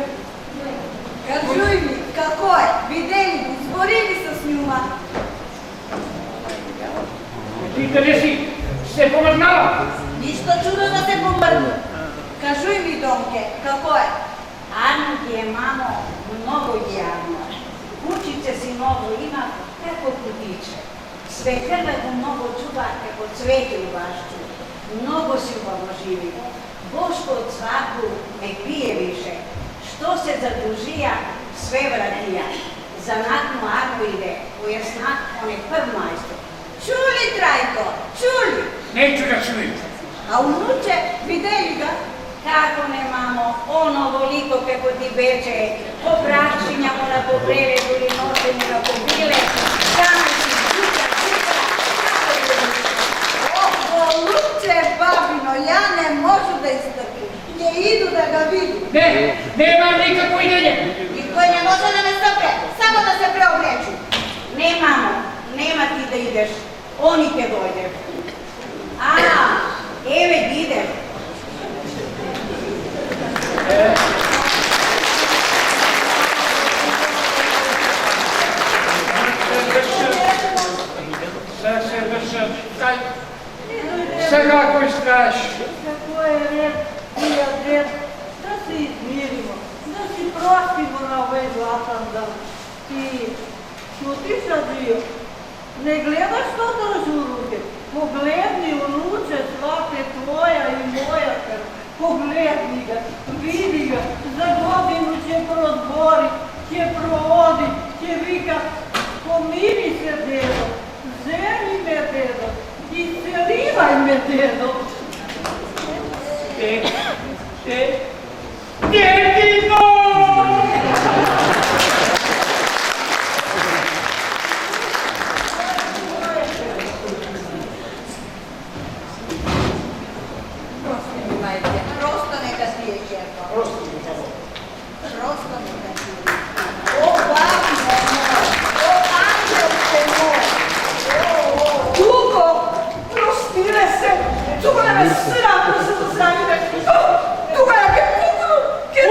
Kažuj mi, kako je? Videli, zborili se s njuma. Ti da nisi se pomrnala? Ništa čudo da se pomrnu. Kažuj mi, Domke, kako je? Arno ti je, mamo, mnogo javno. Kućice si mnogo ima, kako kudiče. Sve Hrvatsko mnogo čuva, kako cvete u vašću. Mnogo si ubavno živi. Boško od svaku nek pije više. Što se zadužija, sve vratija. Za naknu Arno ide, u jasnak, on je prv majstor. Čuli, Trajko, čuli? Neću da čujem. A unuče, videli ga? Kako ne, mamo, ono voliko kako ti beče, po prašinjamo na popreledu i nošenju na pobile, samo si čuka, kako je lično. O, voluče, babino, ja ne možu da istrpim, gdje idu da ga vidim. Ne, nemam nikakvo idenje. I koji ne može da me sapre, samo da se preobleči. Ne, mamo, nema ti da ideš, oni te dojde. A, eve ide. Sad se vrša, taj, sada koji straš. Kako je red, bija red, da se izmirimo, da si prostimo na ovaj zlatan dan. Ti, šutiš, Adrio, ne gledaš što drži u ruke, pogledni unuče svake tvoja i moja krv, pogledni ga, vidi ga, za godinu će prozbori, će provodi, će vika, pomiri se, dedo, ženi me, dedo, iscelivaj me, dedo. Djedino! Prosto neka ti je, čerko. Prosto neka ti je. O, babino moj, o, anđelče moj. Tuko, prostire se, tuko ne me sram da se dozranjuje. Tuko ja ke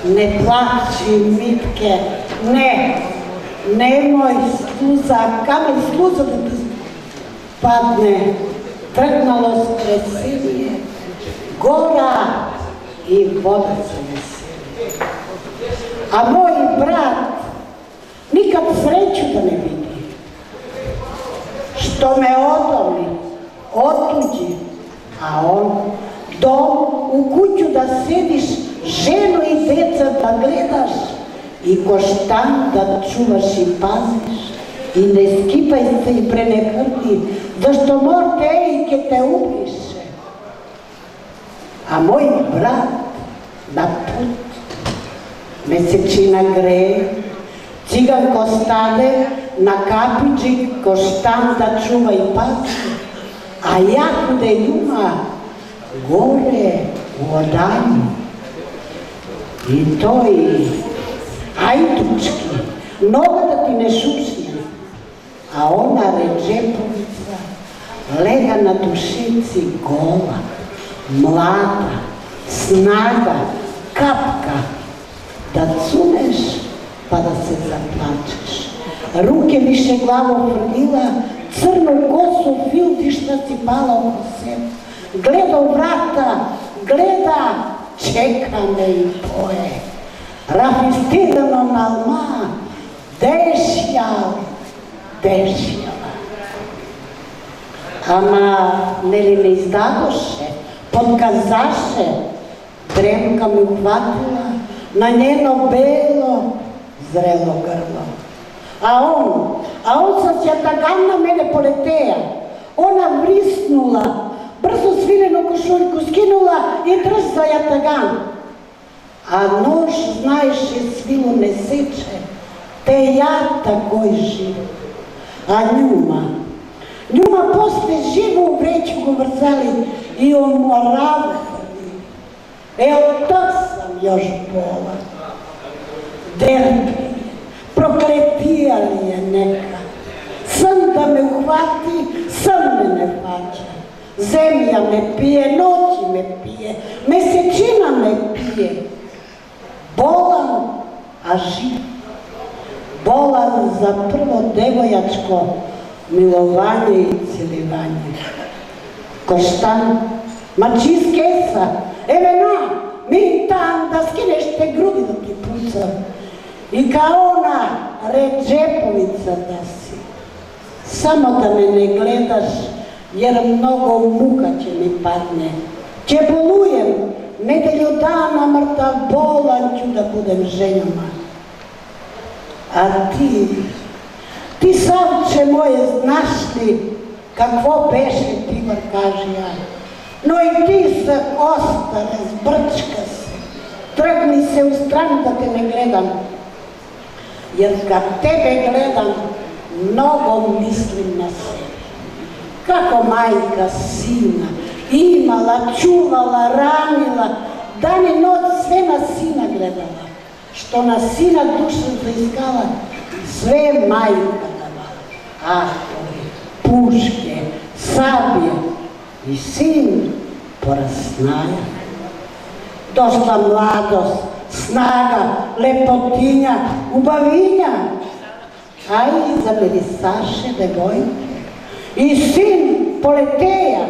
Ne plači, Mitke, ne. Nemoj sluza, kamen sluza da ti padne. Trgnalo stresilije, gora i voda se veseli. A moj brat nikad sreću da ne vidi. Što me odomi, otuđi, a on dom u kuću da sediš, ženu i deca da gledaš i koštan da čuvaš i paziš i ne skipaj se i prenehrti, zašto morte ejke te ubriše. A moj brat na put mesečina greje, ciganko stade na kapiđi koštan da čuva i pazi, a ja kude ima gore u odanju. I to i hajdučki, noga da ti ne šušne, a ona Redžepovica lega na dušici gola, mlada, snaga, kapka, da cuneš pa da se zaplačeš. Ruke više glavo frljila, crnu kosu filtišta si pala oko sebe. Gleda u vrata, gleda, čeka me i poje. Rafistirano na lma, dešjala. Ама не ли не издаdoše, podkazaše, dremka mi uhvatila na njeno belo, zrelo grlo. A on sa sjatagan na mene poleteja. Ona vrisnula, brzo svirenu košuljku skinula i trzla jatagan. A nož, znaš, je svilu ne seče, te ja takoj živ. A njuma posle živu u vreću go vrzali i omoravali. To sam još bola. Derbi, prokletijali je neka. San da me uhvati, san me ne faća. Zemlja me pije, noći me pije, mesečina me pije. Bolan, a živ. Bolan za prvo devojačko milovanje i cijelivanje. Koštan, ma čist kesa, evena, mi tam da skineš te grudi da ti pucam. I kao ona Redžepovica da si. Samo da me ne gledaš, jer mnogo muka će mi padne. Će bolujem, nedelju dana mrtav bolan ću da budem ženjama. A ti savče moje znaš li kakvo beše Tigor kaže ja. No i ti se ostane, zbrčka se, trgni se u stranu da te ne gledam. Jer kad tebe gledam, mnogo mislim na sebe. Kako majka sina imala, čuvala, ranila, dan i noć sve na sina gledala. Što na sina dušu zaiskala, sve majka davala. Atove, puške, sabije i sin porasnaja. Došla mladost, snaga, lepotinja, ubavinja, a i zamirisaše devojke. I sin poleteja,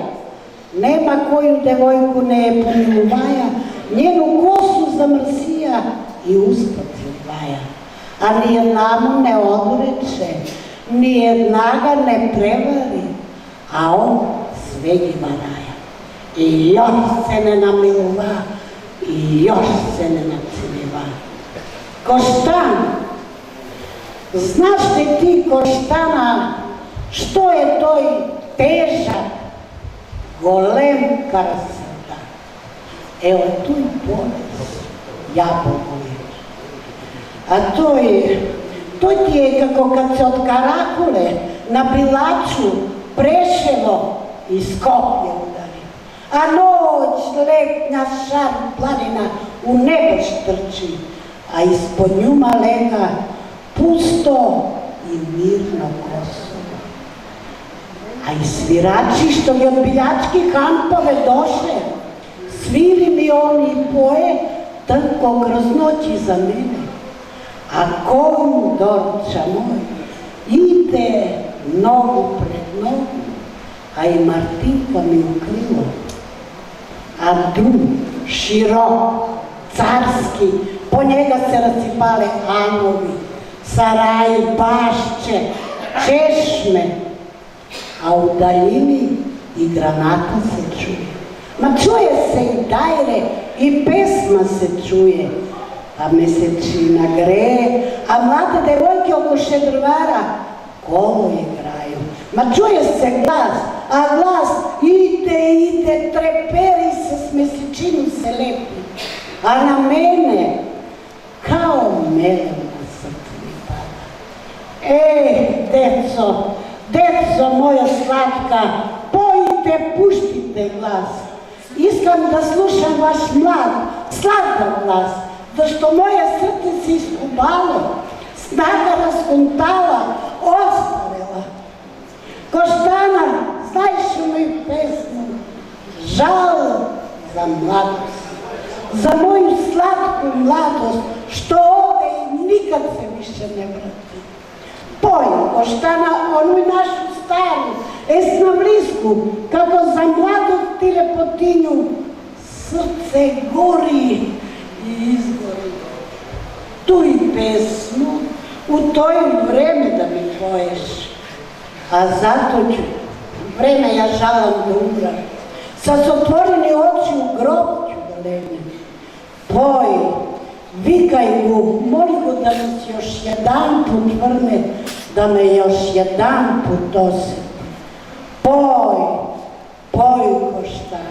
nema koju devojku ne pomiluvaja, njenu kosu zamrsija i uspod vaja. A nijednamu ne odreče, nijedna ga ne prevari, a on sve ji varaja. I još se ne namiluva, i još se ne naciliva. Koštan, znaš li ti Koštana, što je toj težak, golem karsada? Evo tu i bolest, ja bogujem. A to ti je kako kad se od Karakule na Bilaču Preševo i Skopje udari. A noć letnja šar planina u nebo štrči, a ispod njuma lega pusto i mirno Kosovo. A i svirači što mi od biljačkih kampove doše, sviri mi oni poje, trko kroz noći za mene, a kondorča moj ide nogu pred nogu, a i Martinka mi u krilo. A dum, širok, carski, po njega se rasipale hanovi, saraji, bašće, češme, a u daljini i granata se čuje. Ma čuje se i dajre, i pesma se čuje, a mesečina greje, a mlade devojke oko šedrvara kolo igraju. Ma čuje se glas, a glas ide, treperi se s mesečinu se lepi, a na mene kao melem na srcu mi pada. Deco moja slatka, pojite, puštite glas. Iskam da slušam vaš mlad, sladak glas, zašto moje srce se iskubalo, snaga raskontala, ostarela. Koštana, znaš moju pesmu, žal za mladost, za moju slatku mladost, što ode i nikad se više ne vrati. Poj, Koštana, onu našu staru, esnavlisku, kako za mladost ti lepotinju srce gori i izgori. Tu i pesmu, u toj vreme da mi poješ, a zato ću, vreme ja žalam da umram, sa otvoreni oči u grob ću da legnem. Poj, vikaj mu, moli go da nas još jedan put vrne, da me još jedan put osjeti. Poj, Koštana.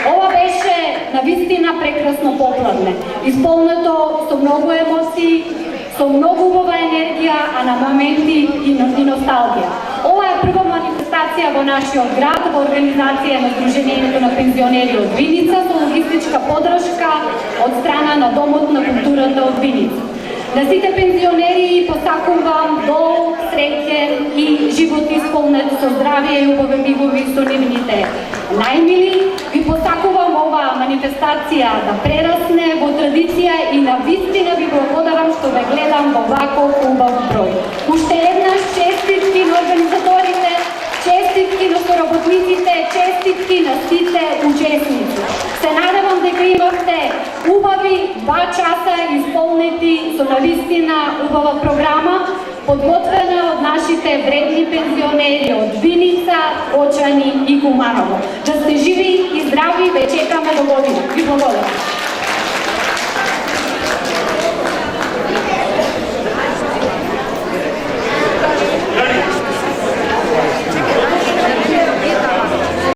Ова беше навистина прекрасно попладне, исполнето со многу емоции, со многу убава енергија, а на моменти и носталгија. Ова е прва манифестација во нашиот град во организација на Сдруженијето на пензионери од Виница со логистичка поддршка од страна на Домот на културата од Виница. На сите пензионери посакувам дол, среќен и живот исполнет со здравје и убави мигови со нивните најмили. Ви посакувам оваа манифестација да прерасне во традиција и на вистина ви благодарам што ве гледам во ваков убав број. Уште еднаш честитки на организаторите, честитки на соработниците, честитки на сите учесници. Се надевам дека имавте убави 2 часа исполнети со навистина убава програма, подготвена од нашите вредни пензионери од Виница, Очани и Куманово. Да сте живи и здрави, ве чекаме до година. Ви благодарам.